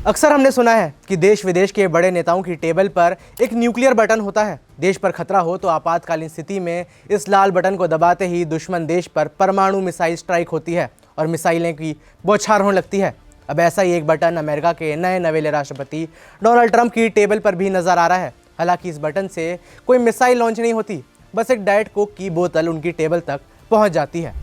अक्सर हमने सुना है कि देश विदेश के बड़े नेताओं की टेबल पर एक न्यूक्लियर बटन होता है। देश पर खतरा हो तो आपातकालीन स्थिति में इस लाल बटन को दबाते ही दुश्मन देश पर परमाणु मिसाइल स्ट्राइक होती है और मिसाइलें की बौछार होने लगती है। अब ऐसा ही एक बटन अमेरिका के नए नवेले राष्ट्रपति डोनाल्ड ट्रंप की टेबल पर भी नजर आ रहा है। हालांकि इस बटन से कोई मिसाइल लॉन्च नहीं होती, बस एक डाइट कोक की बोतल उनकी टेबल तक पहुंच जाती है।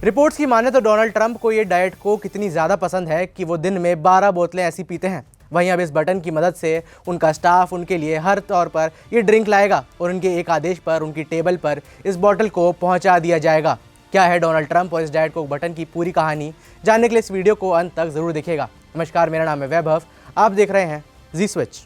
रिपोर्ट्स की माने तो डोनाल्ड ट्रंप को ये डाइट कोक इतनी ज़्यादा पसंद है कि वो दिन में 12 बोतलें ऐसी पीते हैं। वहीं अब इस बटन की मदद से उनका स्टाफ उनके लिए हर तौर पर ये ड्रिंक लाएगा और उनके एक आदेश पर उनकी टेबल पर इस बोतल को पहुंचा दिया जाएगा। क्या है डोनाल्ड ट्रंप और इस डाइट कोक बटन की पूरी कहानी, जानने के लिए इस वीडियो को अंत तक ज़रूर देखिएगा। नमस्कार, मेरा नाम है वैभव, आप देख रहे हैं जी स्विच।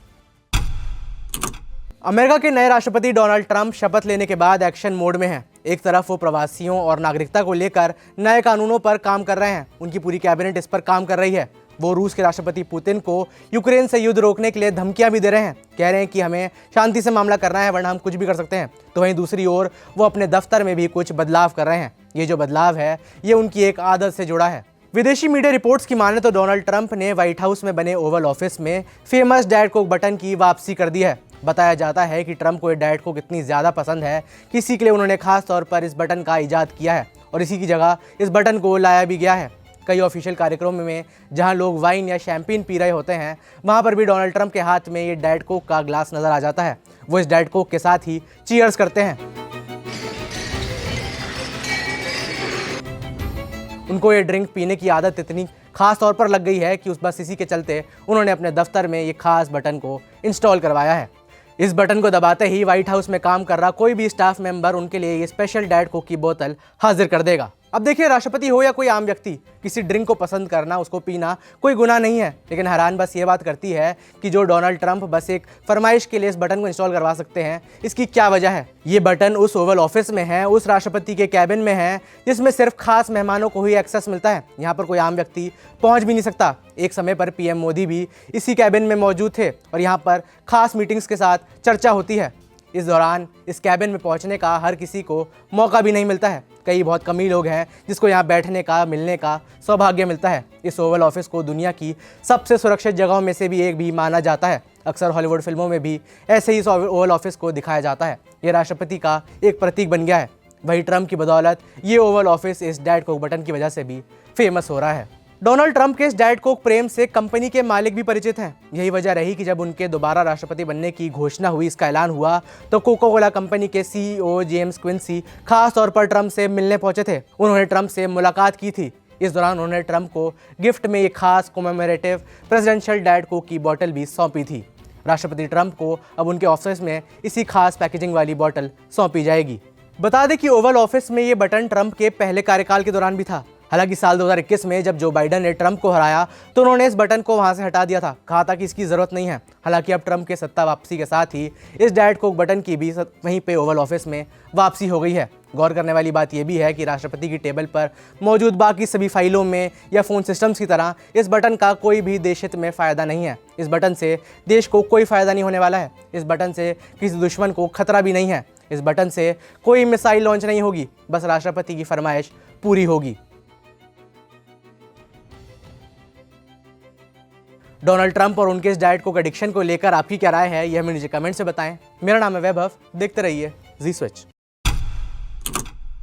अमेरिका के नए राष्ट्रपति डोनाल्ड ट्रंप शपथ लेने के बाद एक्शन मोड में हैं। एक तरफ वो प्रवासियों और नागरिकता को लेकर नए कानूनों पर काम कर रहे हैं, उनकी पूरी कैबिनेट इस पर काम कर रही है। वो रूस के राष्ट्रपति पुतिन को यूक्रेन से युद्ध रोकने के लिए धमकियां भी दे रहे हैं, कह रहे हैं कि हमें शांति से मामला करना है वरना हम कुछ भी कर सकते हैं। तो वहीं दूसरी ओर वो अपने दफ्तर में भी कुछ बदलाव कर रहे हैं। ये जो बदलाव है ये उनकी एक आदत से जुड़ा है। विदेशी मीडिया रिपोर्ट्स की माने तो डोनाल्ड ट्रंप ने व्हाइट हाउस में बने ओवल ऑफिस में फेमस डाइट कोक बटन की वापसी कर दी है। बताया जाता है कि ट्रंप को ये डाइट कोक इतनी ज़्यादा पसंद है कि इसी के लिए उन्होंने खास तौर पर इस बटन का इजाद किया है और इसी की जगह इस बटन को लाया भी गया है। कई ऑफिशियल कार्यक्रमों में जहां लोग वाइन या शैंपेन पी रहे होते हैं, वहां पर भी डोनाल्ड ट्रंप के हाथ में ये डाइट कोक का ग्लास नज़र आ जाता है। वो इस डाइट कोक के साथ ही चीयर्स करते हैं। उनको ये ड्रिंक पीने की आदत इतनी खास तौर पर लग गई है कि बस इसी के चलते उन्होंने अपने दफ्तर में ये खास बटन को इंस्टॉल करवाया है। इस बटन को दबाते ही व्हाइट हाउस में काम कर रहा कोई भी स्टाफ मेंबर उनके लिए ये स्पेशल डाइट कोक की बोतल हाजिर कर देगा। अब देखिए, राष्ट्रपति हो या कोई आम व्यक्ति, किसी ड्रिंक को पसंद करना, उसको पीना कोई गुनाह नहीं है। लेकिन हैरान बस ये बात करती है कि जो डोनाल्ड ट्रंप बस एक फरमाइश के लिए इस बटन को इंस्टॉल करवा सकते हैं, इसकी क्या वजह है। ये बटन उस ओवल ऑफिस में है, उस राष्ट्रपति के कैबिन में है जिसमें सिर्फ खास मेहमानों को ही एक्सेस मिलता है। यहाँ पर कोई आम व्यक्ति पहुँच भी नहीं सकता। एक समय पर पीएम मोदी भी इसी कैबिन में मौजूद थे और यहाँ पर खास मीटिंग्स के साथ चर्चा होती है। इस दौरान इस कैबिन में पहुंचने का हर किसी को मौका भी नहीं मिलता है। कई बहुत कम ही लोग हैं जिसको यहाँ बैठने का, मिलने का सौभाग्य मिलता है। इस ओवल ऑफिस को दुनिया की सबसे सुरक्षित जगहों में से भी एक भी माना जाता है। अक्सर हॉलीवुड फिल्मों में भी ऐसे ही इस ओवल ऑफिस को दिखाया जाता है। ये राष्ट्रपति का एक प्रतीक बन गया है। वही ट्रंप की बदौलत ये ओवल ऑफिस इस डाइट कोक बटन की वजह से भी फेमस हो रहा है। डोनाल्ड ट्रंप के इस डाइट कोक प्रेम से कंपनी के मालिक भी परिचित हैं। यही वजह रही कि जब उनके दोबारा राष्ट्रपति बनने की घोषणा हुई, इसका ऐलान हुआ, तो कोका कोला कंपनी के सीईओ जेम्स क्विंसी खास तौर पर ट्रंप से मिलने पहुंचे थे। उन्होंने ट्रंप से मुलाकात की थी। इस दौरान उन्होंने ट्रंप को गिफ्ट में एक खास कॉमेमोरेटिव प्रेसिडेंशियल डाइट कोक की बोतल भी सौंपी थी। राष्ट्रपति ट्रंप को अब उनके ऑफिस में इसी खास पैकेजिंग वाली बोतल सौंपी जाएगी। बता दें कि ओवल ऑफिस में ये बटन ट्रंप के पहले कार्यकाल के दौरान भी था। हालांकि साल 2021 में जब जो बाइडेन ने ट्रंप को हराया तो उन्होंने इस बटन को वहां से हटा दिया था, कहा था कि इसकी ज़रूरत नहीं है। हालांकि अब ट्रंप के सत्ता वापसी के साथ ही इस डाइट कोक बटन की भी वहीं पे ओवल ऑफिस में वापसी हो गई है। गौर करने वाली बात यह भी है कि राष्ट्रपति की टेबल पर मौजूद बाकी सभी फाइलों में या फ़ोन सिस्टम्स की तरह इस बटन का कोई भी देशहित में फ़ायदा नहीं है। इस बटन से देश को कोई फ़ायदा नहीं होने वाला है। इस बटन से किसी दुश्मन को खतरा भी नहीं है। इस बटन से कोई मिसाइल लॉन्च नहीं होगी, बस राष्ट्रपति की फरमाइश पूरी होगी। डोनाल्ड ट्रंप और उनके इस डाइट कोक एडिक्शन को लेकर आपकी क्या राय है, यह हमें नीचे कमेंट से बताएं। मेरा नाम है वैभव, देखते रहिए जी स्विच।